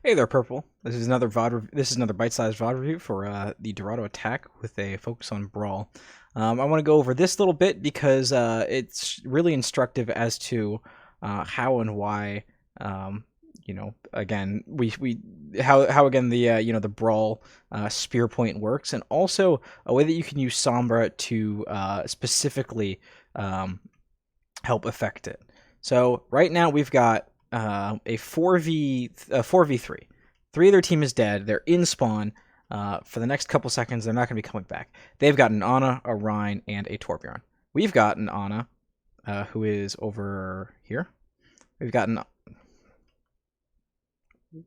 Hey there, Purple. This is another This is another bite-sized VoD review for the Dorado attack with a focus on Brawl. I want to go over this little bit because it's really instructive as to how and why. Again, we how again the the Brawl spear point works, and also a way that you can use Sombra to specifically help affect it. So right now we've got a 4v3. Three of their team is dead. They're in spawn. For the next couple seconds, they're not going to be coming back. They've got an Ana, a Rein, and a Torbjorn. We've got an Ana, who is over here. We've got an...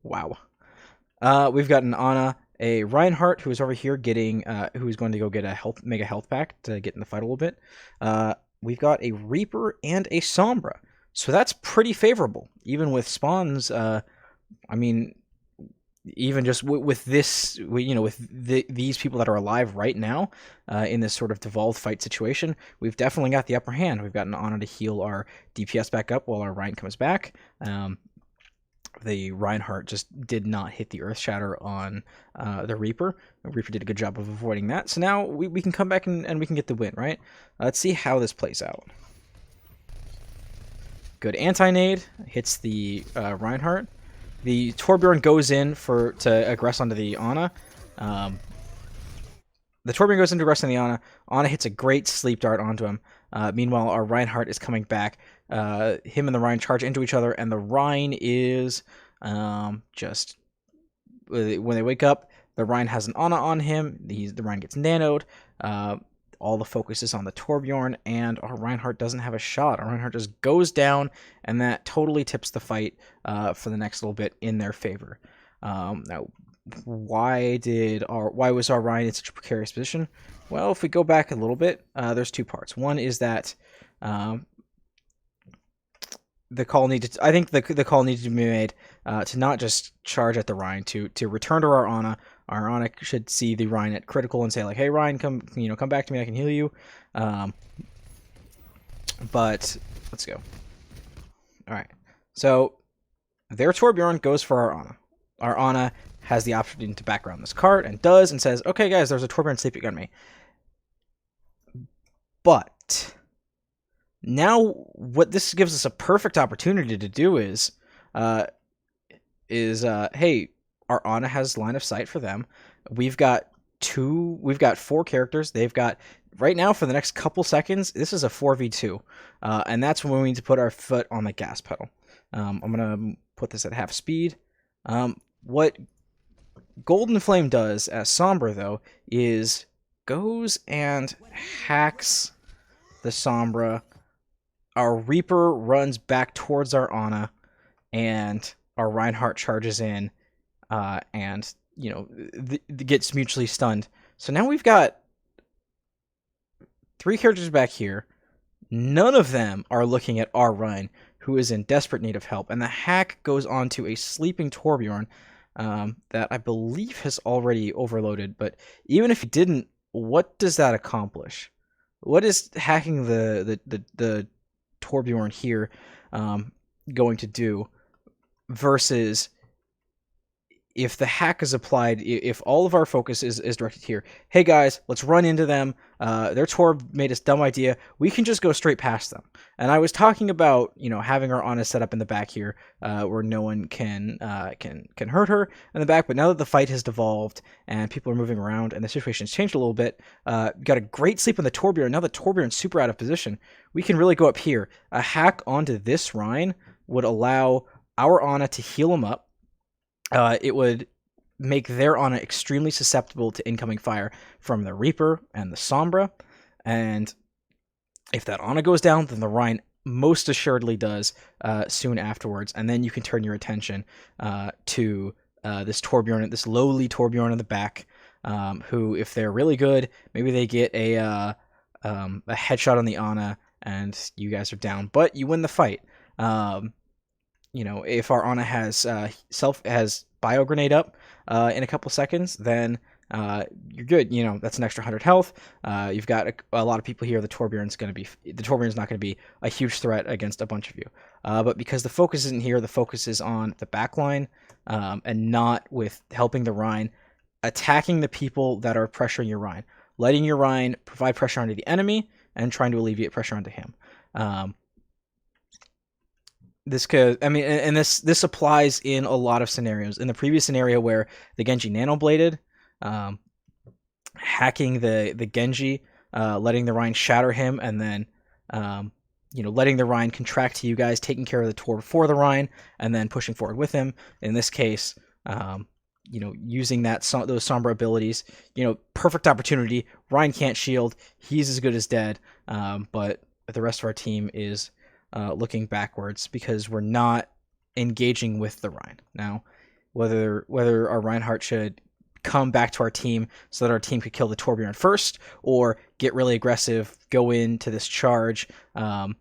Wow. We've got an Ana, a Reinhardt, who is over here getting... who is going to go get a mega health pack to get in the fight a little bit. We've got a Reaper and a Sombra. So that's pretty favorable, even with spawns. I mean, even just with this, these people that are alive right now in this sort of devolved fight situation, we've definitely got the upper hand. We've got an Ana to heal our DPS back up while our Rein comes back. The Reinhardt just did not hit the Earth Shatter on the Reaper. The Reaper did a good job of avoiding that. So now we can come back and we can get the win, right? Let's see how this plays out. Good anti-nade, hits the Reinhardt. The Torbjorn goes in to aggress onto the Ana. The Torbjorn goes in to aggress on the Ana. Ana hits a great sleep dart onto him. Meanwhile, our Reinhardt is coming back. Him and the Rein charge into each other, and the Rein is just... When they wake up, the Rein has an Ana on him. The Rein gets nanoed. All the focus is on the Torbjorn, and our Reinhardt doesn't have a shot. Our Reinhardt just goes down, and that totally tips the fight for the next little bit in their favor. Now, why was our Rein in such a precarious position? Well, if we go back a little bit, there's two parts. One is that the call needed. I think the call needed to be made to not just charge at the Rein, to return to our Ana. Our Ana should see the Rein at critical and say like, "Hey Rein, come back to me. I can heal you." But let's go. All right. So their Torbjorn goes for our Ana. Our Ana has the option to background this cart and does, and says, "Okay, guys, there's a Torbjorn sleeping on me." But now, what this gives us a perfect opportunity to do is hey, our Ana has line of sight for them. We've got four characters. They've got, right now, for the next couple seconds, this is a 4v2. And that's when we need to put our foot on the gas pedal. I'm going to put this at half speed. What Golden Flame does as Sombra, though, is goes and hacks the Sombra. Our Reaper runs back towards our Ana, and our Reinhardt charges in, and gets mutually stunned. So now we've got three characters back here. None of them are looking at our Rein, who is in desperate need of help, and the hack goes on to a sleeping Torbjorn that I believe has already overloaded. But even if he didn't, what does that accomplish? What is hacking the Torbjorn here going to do versus if the hack is applied, if all of our focus is directed here? Hey guys, let's run into them. Their Torb made us dumb idea. We can just go straight past them. And I was talking about having our Ana set up in the back here, where no one can hurt her in the back. But now that the fight has devolved and people are moving around and the situation has changed a little bit, got a great sleep on the Torbjorn. Now the Torbjorn's super out of position. We can really go up here. A hack onto this Rein would allow our Ana to heal him up. It would make their Ana extremely susceptible to incoming fire from the Reaper and the Sombra. And if that Ana goes down, then the Rein most assuredly does soon afterwards. And then you can turn your attention to this Torbjorn, this lowly Torbjorn in the back, who, if they're really good, maybe they get a headshot on the Ana and you guys are down. But you win the fight. If our Ana has bio grenade up in a couple seconds, then you're good. You know, that's an extra 100 health. You've got a lot of people here. The Torbjorn's not going to be a huge threat against a bunch of you. But because the focus isn't here, the focus is on the backline, and not with helping the Rein, attacking the people that are pressuring your Rein, letting your Rein provide pressure onto the enemy, and trying to alleviate pressure onto him. This could, I mean, and this applies in a lot of scenarios. In the previous scenario where the Genji nano-bladed, hacking the Genji, letting the Rein shatter him, and then letting the Rein contract to you guys, taking care of the Torb for the Rein, and then pushing forward with him. In this case, using those Sombra abilities, perfect opportunity. Rein can't shield. He's as good as dead. But the rest of our team is looking backwards because we're not engaging with the Rein. Now, whether our Reinhardt should come back to our team so that our team could kill the Torbjorn first, or get really aggressive, go into this charge, this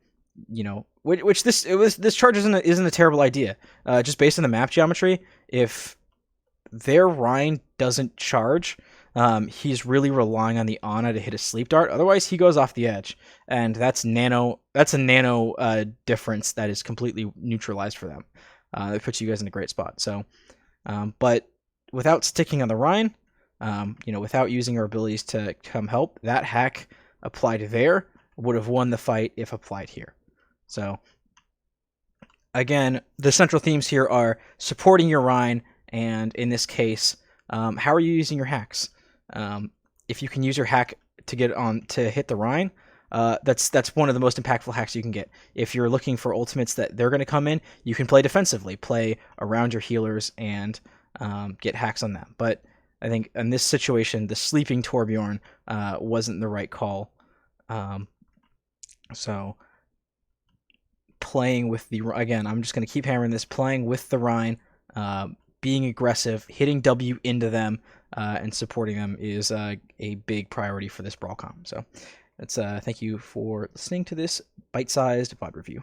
charge isn't a terrible idea. Just based on the map geometry, if their Rein doesn't charge, he's really relying on the Ana to hit a sleep dart. Otherwise, he goes off the edge, and that's a nano difference that is completely neutralized for them. It puts you guys in a great spot. So, but without sticking on the Rein, without using our abilities to come help, that hack applied there would have won the fight if applied here. So, again, the central themes here are supporting your Rein, and in this case, how are you using your hacks? If you can use your hack to hit the Rein, that's one of the most impactful hacks you can get. If you're looking for ultimates that they're going to come in, you can play defensively, play around your healers, and get hacks on them. But I think in this situation, the sleeping Torbjorn wasn't the right call. So playing with again, I'm just going to keep hammering this, playing with the Rein, being aggressive, hitting W into them, and supporting them is a big priority for this Brawl comp. So that's thank you for listening to this bite-sized VOD review.